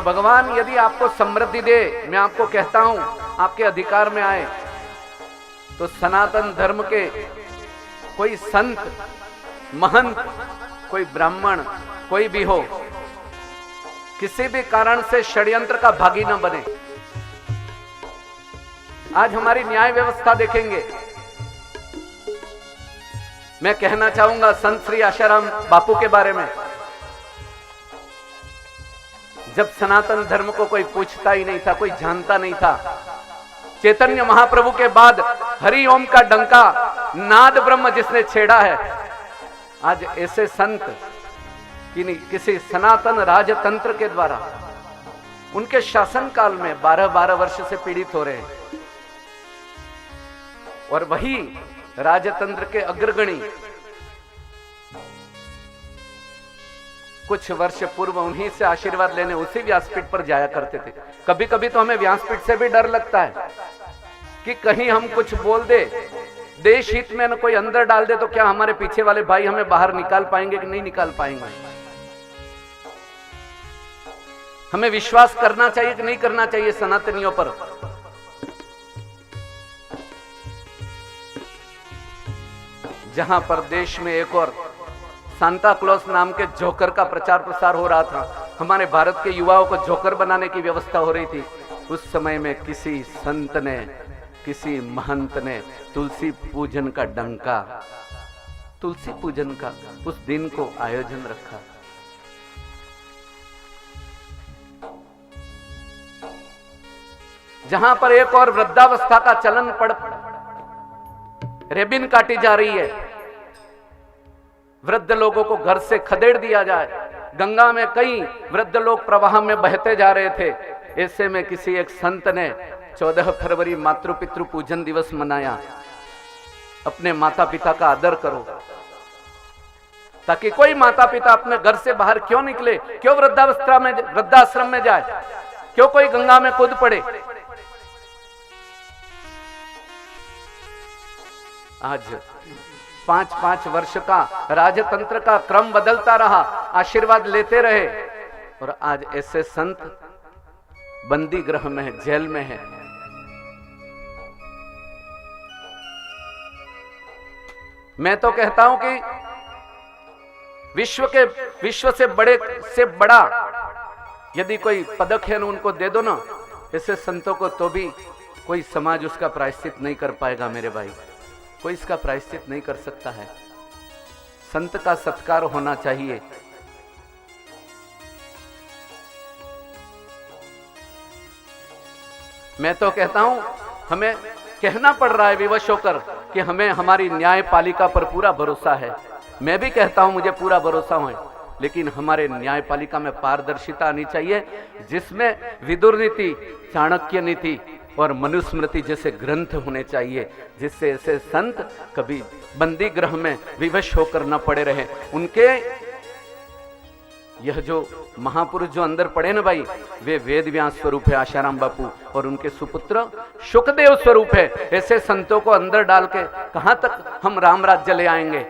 भगवान यदि आपको समृद्धि दे, मैं आपको कहता हूं आपके अधिकार में आए, तो सनातन धर्म के कोई संत महंत, कोई ब्राह्मण, कोई भी हो, किसी भी कारण से षड्यंत्र का भागी न बने। आज हमारी न्याय व्यवस्था देखेंगे। मैं कहना चाहूंगा संत श्री आशाराम बापू के बारे में। जब सनातन धर्म को कोई पूछता ही नहीं था, कोई जानता नहीं था, चैतन्य महाप्रभु के बाद हरि ओम का डंका नाद ब्रह्म जिसने छेड़ा है, आज ऐसे संत किसी सनातन राजतंत्र के द्वारा उनके शासन काल में 12-12 वर्ष से पीड़ित हो रहे हैं। और वही राजतंत्र के अग्रगणी कुछ वर्ष पूर्व उन्हीं से आशीर्वाद लेने उसी व्यासपीठ पर जाया करते थे। कभी कभी तो हमें व्यासपीठ से भी डर लगता है कि कहीं हम कुछ बोल दे, देश हित में न कोई अंदर डाल दे, तो क्या हमारे पीछे वाले भाई हमें बाहर निकाल पाएंगे कि नहीं निकाल पाएंगे। हमें विश्वास करना चाहिए कि नहीं करना चाहिए सनातनियों पर। जहां पर देश में एक और सांता क्लॉस नाम के जोकर का प्रचार प्रसार हो रहा था, हमारे भारत के युवाओं को जोकर बनाने की व्यवस्था हो रही थी, उस समय में किसी संत ने, किसी महंत ने तुलसी पूजन का डंका, तुलसी पूजन का उस दिन को आयोजन रखा। जहां पर एक और वृद्धावस्था का चलन पड़, रेबिन काटी जा रही है, वृद्ध लोगों को घर से खदेड़ दिया जाए, गंगा में कई वृद्ध लोग प्रवाह में बहते जा रहे थे। ऐसे में किसी एक संत ने 14 फरवरी मातृ पितृ पूजन दिवस मनाया। अपने माता पिता का आदर करो, ताकि कोई माता पिता अपने घर से बाहर क्यों निकले, क्यों वृद्धाश्रम में जाए, क्यों कोई गंगा में कूद पड़े। आज 5-5 वर्ष का राजतंत्र का क्रम बदलता रहा, आशीर्वाद लेते रहे, और आज ऐसे संत बंदी गृह में है, जेल में है। मैं तो कहता हूं कि विश्व से बड़ा यदि कोई पदक है ना, उनको दे दो ना ऐसे संतों को, तो भी कोई समाज उसका प्रायश्चित नहीं कर पाएगा मेरे भाई। कोई इसका प्रायश्चित नहीं कर सकता है। संत का सत्कार होना चाहिए। मैं तो कहता हूं हमें कहना पड़ रहा है विवश होकर कि हमें हमारी न्यायपालिका पर पूरा भरोसा है। मैं भी कहता हूं मुझे पूरा भरोसा है, लेकिन हमारे न्यायपालिका में पारदर्शिता आनी चाहिए, जिसमें विदुर नीति, चाणक्य नीति और मनुस्मृति जैसे ग्रंथ होने चाहिए, जिससे ऐसे संत कभी बंदी गृह में विवश होकर न पड़े रहे। उनके यह जो महापुरुष जो अंदर पड़े ना भाई, वे वेद व्यास स्वरूप है आशाराम बापू, और उनके सुपुत्र शुकदेव स्वरूप है। ऐसे संतों को अंदर डाल के कहां तक हम राम राज्य ले आएंगे।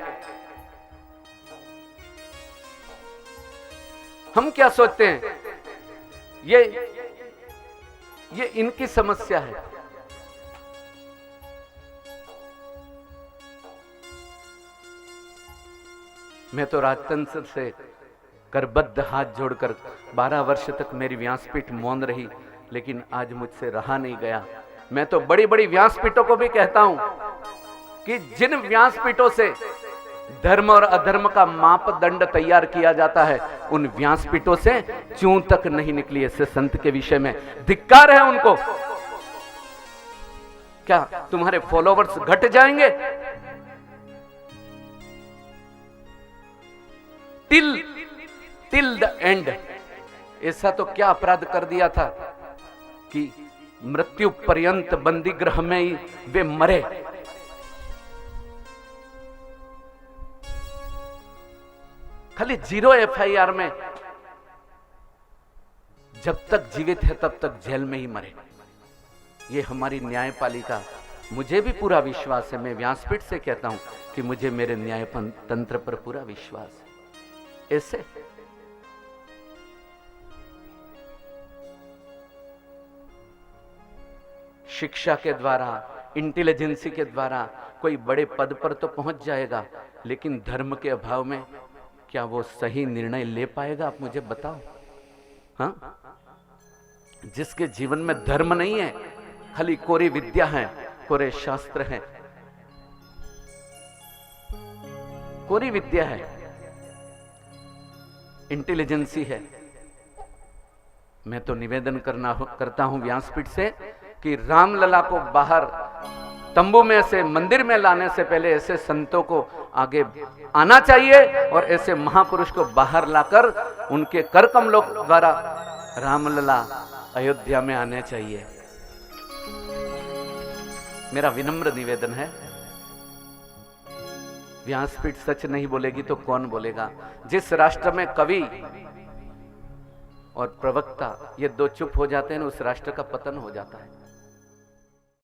हम क्या सोचते हैं, ये इनकी समस्या है। मैं तो राजतंत्र से करबद्ध हाथ जोड़कर 12 वर्ष तक मेरी व्यासपीठ मौन रही, लेकिन आज मुझसे रहा नहीं गया। मैं तो बड़ी बड़ी व्यासपीठों को भी कहता हूं कि जिन व्यासपीठों से धर्म और अधर्म का मापदंड तैयार किया जाता है, उन व्यासपीठों से चूं तक नहीं निकली। ऐसे संत के विषय में धिक्कार है उनको। क्या तुम्हारे फॉलोवर्स घट जाएंगे? Till the end. ऐसा तो क्या अपराध कर दिया था कि मृत्यु पर्यंत बंदी गृह में ही वे मरे। खाली 0 FIR में, जब तक जीवित है तब तक जेल में ही मरे। ये हमारी न्यायपालिका, मुझे भी पूरा विश्वास है। मैं व्यासपीठ से कहता हूं कि मुझे मेरे न्याय तंत्र पर पूरा विश्वास है। ऐसे शिक्षा के द्वारा, इंटेलिजेंसी के द्वारा कोई बड़े पद पर तो पहुंच जाएगा, लेकिन धर्म के अभाव में क्या वो सही निर्णय ले पाएगा? आप मुझे बताओ। हाँ, जिसके जीवन में धर्म नहीं है, खाली कोरी विद्या है, कोरे शास्त्र है, कोरी विद्या है, इंटेलिजेंसी है, मैं तो निवेदन करता हूं व्यासपीठ से कि रामलला को बाहर तंबू में से मंदिर में लाने से पहले ऐसे संतों को आगे आना चाहिए और ऐसे महापुरुष को बाहर लाकर उनके कर कमलों द्वारा रामलला अयोध्या में आने चाहिए। मेरा विनम्र निवेदन है। व्यासपीठ सच नहीं बोलेगी तो कौन बोलेगा? जिस राष्ट्र में कवि और प्रवक्ता ये दो चुप हो जाते हैं, उस राष्ट्र का पतन हो जाता है।